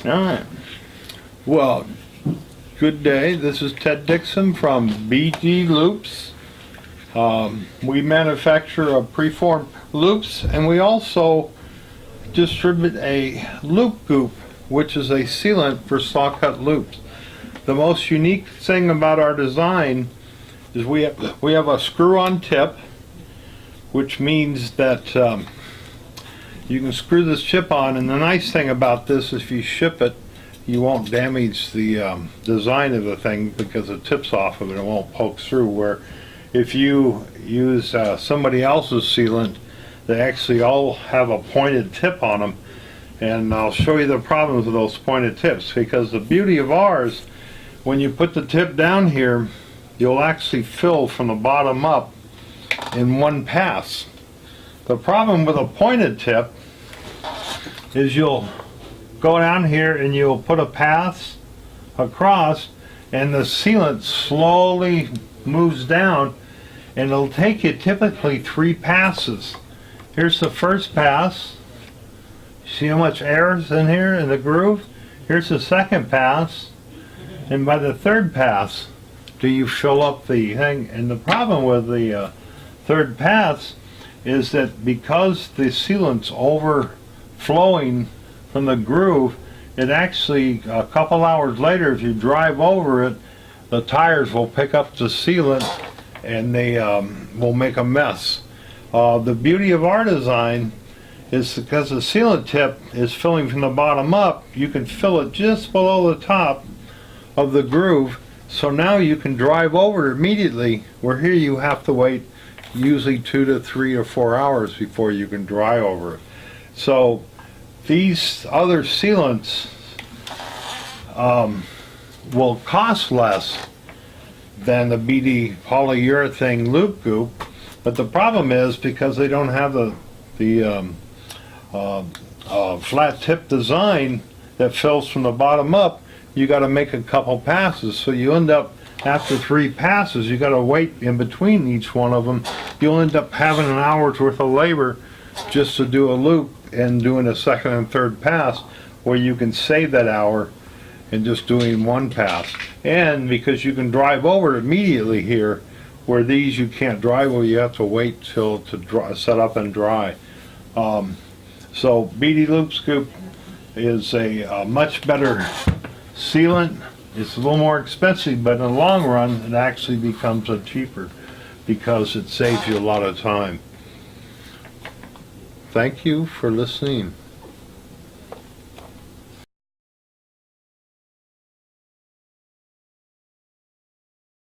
All right. Well, good day. This is Ted Dixon from BD Loops. We manufacture preformed loops, and we also distribute a loop goop, which is a sealant for saw cut loops. The most unique thing about our design is we have a screw-on tip, which means that you can screw this tip on, and the nice thing about this is if you ship it, you won't damage the design of the thing because the tip's off of it, it won't poke through. Where if you use somebody else's sealant, they actually all have a pointed tip on them, and I'll show you the problems with those pointed tips, because the beauty of ours, when you put the tip down here, you'll actually fill from the bottom up in one pass. The problem with a pointed tip is you'll go down here and you'll put a pass across, and the sealant slowly moves down, and it'll take you typically 3 passes. Here's the first pass. See how much air is in here in the groove? Here's the second pass, and by the third pass do you fill up the thing. And the problem with the third pass is that because the sealant's overflowing from the groove, it actually, a couple hours later, if you drive over it, the tires will pick up the sealant and they will make a mess. The beauty of our design is because the sealant tip is filling from the bottom up, you can fill it just below the top of the groove, so now you can drive over it immediately, where here you have to wait usually 2 to 3 or 4 hours before you can dry over it. So these other sealants will cost less than the BD polyurethane loop goop, but the problem is because they don't have the flat tip design that fills from the bottom up, you got to make a couple passes, so you end up, after 3 passes, you got to wait in between each one of them. You'll end up having an hour's worth of labor just to do a loop and doing a second and third pass, where you can save that hour and just doing 1 pass. And because you can drive over it immediately here, where these you can't drive over, you have to wait till to dry, set up and dry. So BD Loop Scoop is a much better sealant. It's a little more expensive, but in the long run it actually becomes cheaper because it saves you a lot of time. Thank you for listening.